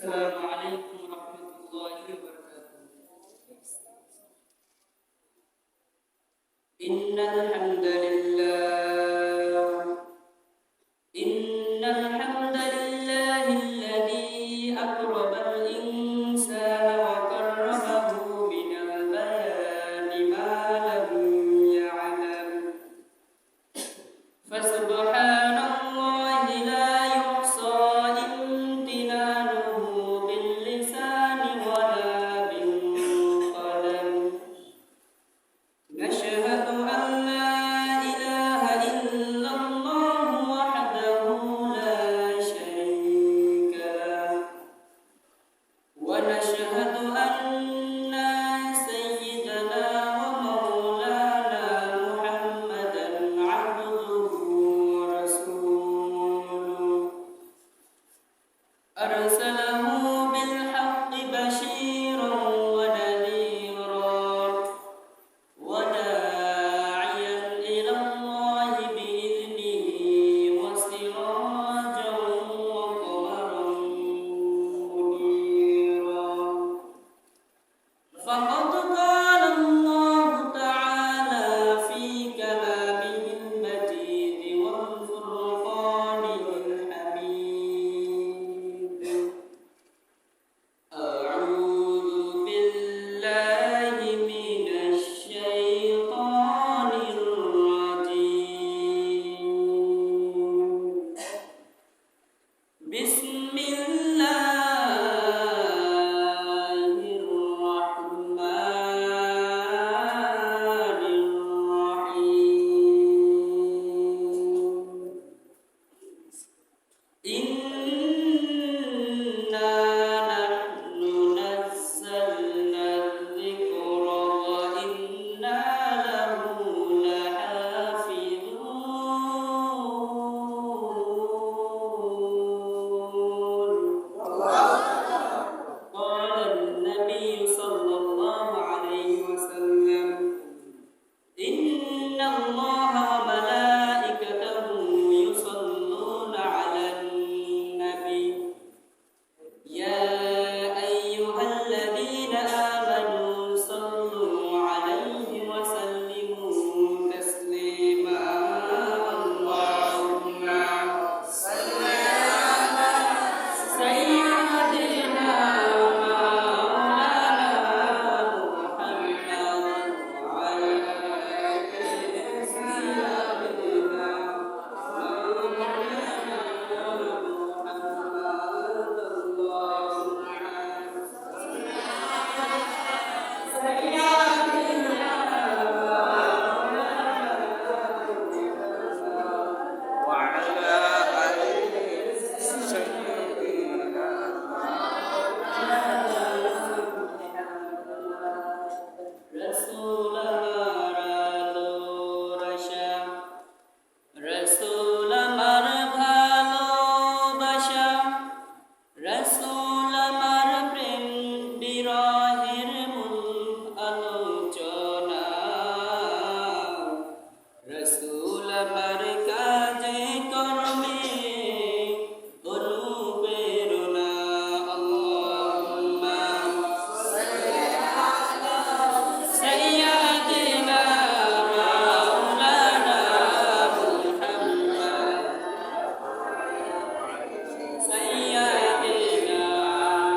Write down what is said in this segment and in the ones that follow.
السلام عليكم ورحمة الله وبركاته. إن الحمد لله الذي أكرم الإنسان وكرمه من البيان ما لم يعلم فسبحان الله لا يحصى امتنانه باللسان ولا بالقلم نشهد أن لا إله إلا الله وحده لا شريك له ونشهد أن سيدنا ومولانا محمدا عبده ورسوله أرسله بالحق بشيرا ونذيرا وداعيا إلى الله بإذنه وسراجا وقمرا منيرا فقد قال الله تعالى في كلامه المجيد والفرقان الحميد أعوذ بالله من الشيطان الرجيم بسم الله الرحمن الرحيم إنا نحن نزلنا الذكر وإنا له لحافظون قال النبي صلى الله عليه وسلم إن الله وملائكته يصلون على النبي يا أيها الذين آمنوا صلوا عليه وسلموا تسليما اللهم صل على سيدنا مولانا محمد وعلى آل سيدنا مولانا محمد اللهم وعلى آل سيدنا رسول মারালো রশা রসুল আমার ভালোবাসা রসুল আমার প্রেম বিরহের মূল আলোচনা রসুল আমার কাজে কর্মে অনুপ্রেরণা আল্লাহুম্মা سيدنا مولانا محمد سيدنا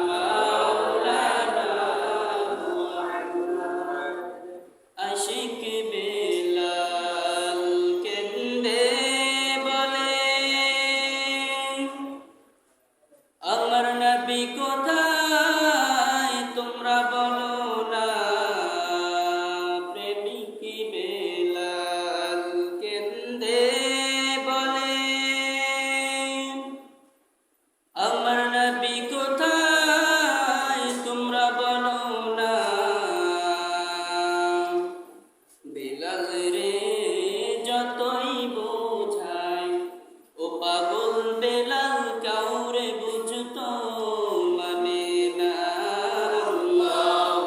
مولانا محمد আশিক বেলাল কেন্দে বলে আমার নবী কোথায় তোমরা বলো না প্রেমিক বেলাল কেন্দে বলে আমার নবী কোথায় তোমরা বলো না বেলাল রে যতই বোঝায় ও পাগল বেলাল কাউরে বুঝতো মানে না আল্লাহ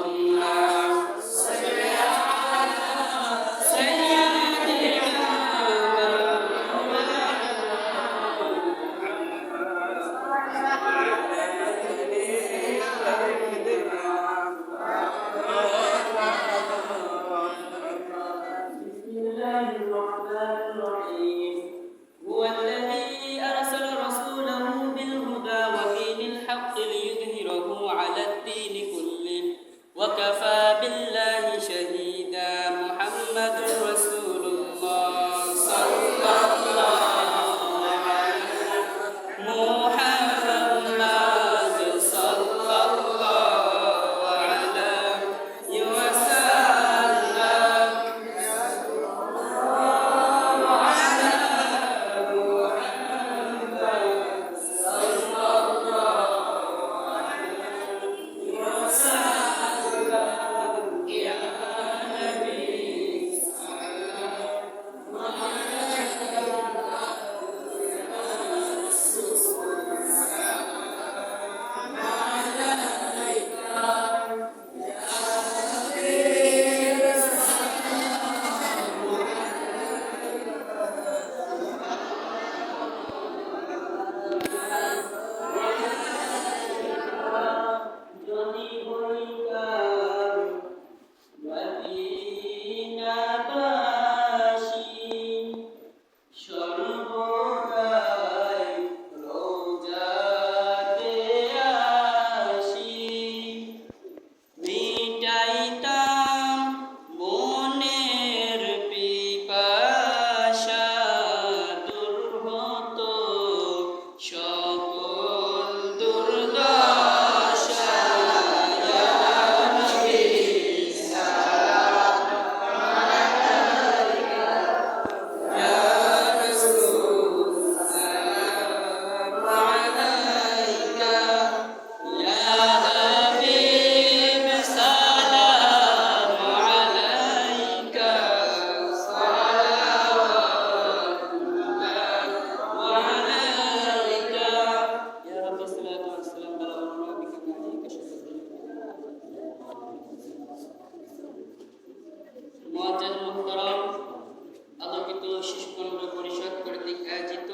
শিশুকেন্দ্র পরিষদ কর্তৃক আয়োজিত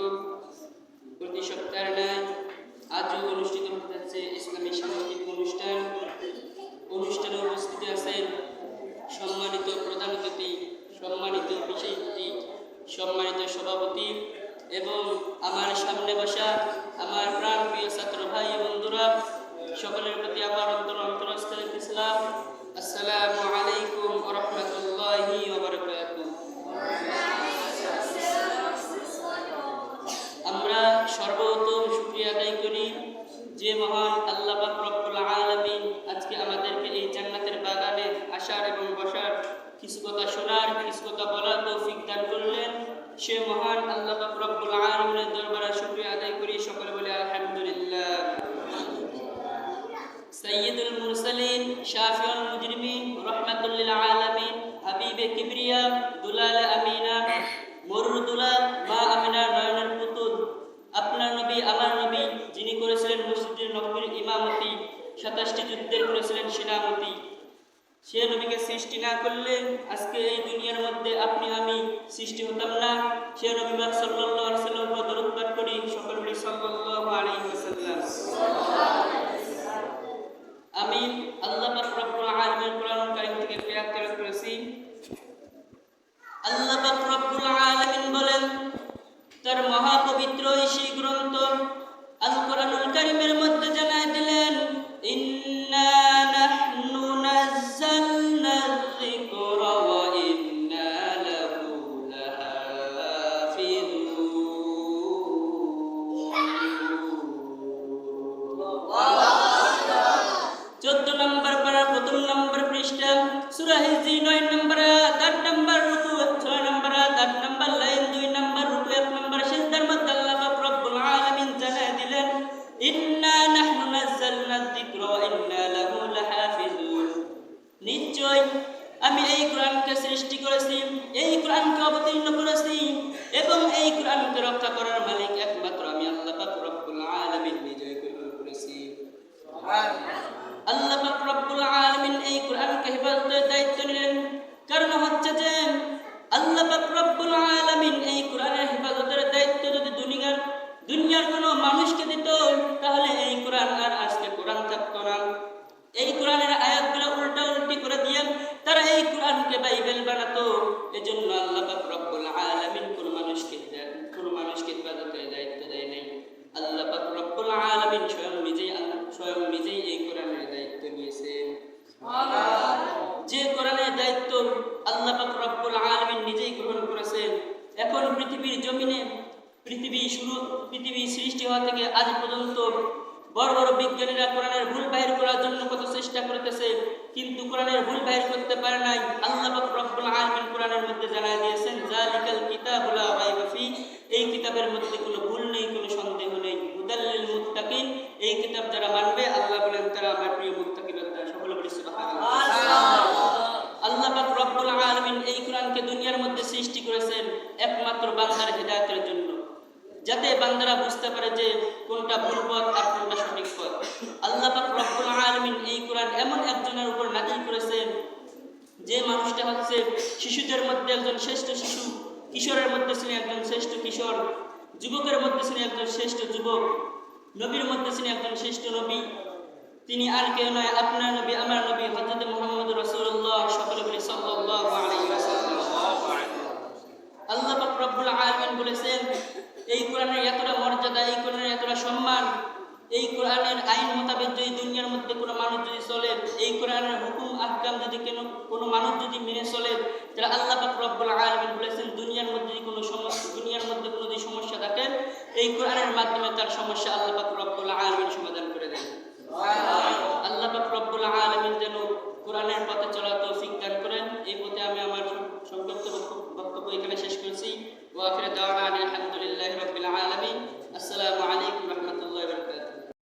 প্রতি সপ্তাহের ন্যায় আজও অনুষ্ঠিত হতে যাচ্ছে ইসলামী সাংস্কৃতিক অনুষ্ঠানে উপস্থিত আছেন সম্মানিত প্রধান অতিথি, সম্মানিত বিশেষ অতিথি, সম্মানিত সভাপতি এবং আমার সামনে বসা আমার প্রাণ প্রিয় ছাত্র ভাই বন্ধুরা, সকলের প্রতি আমার অন্তরস্থলের ইসলাম আসসালামু আলাইকুম ওয়া রাহমাতুল্লাহি ওয়া বারাকাতুহু। আমরা সর্বপ্রথম শুকরিয়া আদায় করি যে মহান আল্লাহ পাক রব্বুল আলামিন আজকে আমাদেরকে এই জান্নাতের বাগানে আসার এবং বসার, কিছু কথা শোনার, কিছু কথা বলার তৌফিক দান করলেন। সে মহান আল্লাহ পাক রব্বুল আলামিনের দরবারে শুকরিয়া আদায় করি, সকলে বলে আলহামদুলিল্লাহ। সাইয়্যিদুল মুরসালিন, শাফিউল মুজরিমিন, রাহমাতুল লিল আলামিন, হাবিবে কিবরিয়া, দুলাল আমিনা, মুরদুলাল মা আমিনা নয়নের পুতুল, আপনার নবী আমার নবী, যিনি করেছিলেন মসজিদের নববীর ইমামতি, 27টি যুদ্ধের করেছিলেন সেনাপতি, সে নবীকে সৃষ্টি না করলে আজকে এই দুনিয়ার মধ্যে আপনি আমি সৃষ্টি হতাম না। সে নবী সাল্লাল্লাহু আলাইহি ওয়াসাল্লাম দরুদ পাঠ করি, সকলে বলি সাল্লাল্লাহু আলাইহি ওয়াসাল্লাম। আমি আল্লাহ পাক রব্বুল আলামিনের কোরআন কারীম থেকে আয়াত তেলাওয়াত করেছি। আল্লাহ পাক রব্বুল আলামিন বলেন তার মহাপবিত্র সেই গ্রন্থ আল কোরআনুল কারীমের মধ্যে জানায় দিলেন, ইন্না নাহনু নাযালনা যিকরা ওয়া ইন্না লাহু লাহাফিযুন। 14 নম্বর পারা 1 নম্বর পৃষ্ঠা, সূরা হিজরি 9 নম্বর আয়াত, 8 নম্বর রুকু, 6 নম্বর আয়াত, 8 নম্বর লাইন, 2 নম্বর রুকু, 1 নম্বর সিজদার মধ্যে আল্লাহ পাক রব্বুল আলামিন জানায় দিলেন, ইন্না নাহনু নাযালনা যিকরা ওয়া ইন্না লাহু লাহাফিজুন। নিশ্চয় আমি এই কোরআনকে সৃষ্টি করেছি, এই কোরআনকে অবতীর্ণ করেছি এবং এই কোরআনকে রক্ষা করার মালিক একমাত্র আমি আল্লাহ পাক রব্বুল আলামিন নিজেই করেছি। আল্লাহ পাক রব্বুল আলামিন এই কোরআনকে হেফাজতের দায়িত্ব নিলেন। কারণ হচ্ছে যে আল্লাহ পাক রব্বুল আলামিন এই কোরআনের হেফাজতের দায়িত্ব যদি দুনিয়ার কোনো মানুষকে দিত, তাহলে এই কোরআন আর আজকে কোরআন থাকতো না। এই কোরআনের আয়াতগুলো উল্টাউল্টি করে দিয়ে তারা এই কোরআনকে বাইবেল বানাতো। এজন্য আল্লাহ পাক রব্বুল আলামিন কোনো মানুষকে হেফাজতের দায়িত্ব দেয় নাই। আল্লাহ পাক রব্বুল আলামিন স্বয়ং নিজেই এই কোরআনের দায়িত্ব নিয়েছেন। যে কোরআনের দায়িত্ব আল্লাহ পাক রব্বুল আলামিন নিজেই গ্রহণ করেছেন। এখন পৃথিবীর জমিনে পৃথিবী সৃষ্টি হওয়া থেকে আজ পর্যন্ত বড় বড় বিজ্ঞানীরা কোরআনের ভুল বাহির করার জন্য কত চেষ্টা করতেছে, কিন্তু কোরআনের ভুল বাহির করতে পারে নাই। আল্লাহ পাক রব্বুল আলামিন কোরআনের মধ্যে জানায় দিয়েছেন, যালিকাল কিতাবু লা রাইবা ফি, এই কিতাবের মধ্যে কোনো ভুল নেই, কোনো সন্দেহ নেই। হুদাল লিল মুত্তাকিন, এই কিতাব যারা মানবে আল্লাহ বলেন তারা আমার প্রিয় মুত্তাকিন। সকলে বলি সুবহানাল্লাহ। আল্লাহ পাক রব্বুল আলামিন এই কোরআনকে দুনিয়ার মধ্যে সৃষ্টি করেছেন একমাত্র বান্দার হিদায়াতের জন্য, যাতে বান্দারা বুঝতে পারে যে কোনটা ভুল পথ আর কোনটা সঠিক পথ। আল্লাহ পাক রব্বুল আলামিন এই কোরআন এমন একজনের উপর নাযিল করেছেন যে মানুষটা হচ্ছে শিশুদের মধ্যে একজন শ্রেষ্ঠ শিশু, কিশোরের মধ্যে ছিলেন একজন শ্রেষ্ঠ কিশোর, যুবকের মধ্যে ছিলেন একজন শ্রেষ্ঠ যুবক, নবীর মধ্যে ছিলেন একজন শ্রেষ্ঠ নবী। তিনি আর কেউ নয়, আপনার নবী আমার নবী হযরত মুহাম্মদ রাসূলুল্লাহ, সকলে বলি সাল্লাল্লাহু আলাইহি ওয়াসাল্লাম। আল্লাহ পাক রব্বুল আলামিন বলেছেন এই কোরআনের এতটা মর্যাদা, এই কোরআনের এতটা সম্মান, এই কোরআনের আইন মোতাবেক যদি দুনিয়ার মধ্যে কোনো মানুষ যদি চলে, এই কোরআনের হুকুম আহকাম যদি কোনো মানুষ যদি মেনে চলে, তাহলে আল্লাহ পাক রব্বুল আলামিন বলেছেন দুনিয়ার মধ্যে কোনো সমস্যা থাকে, এই কোরআনের মাধ্যমে তার সমস্যা আল্লাহ পাক রব্বুল আলামিন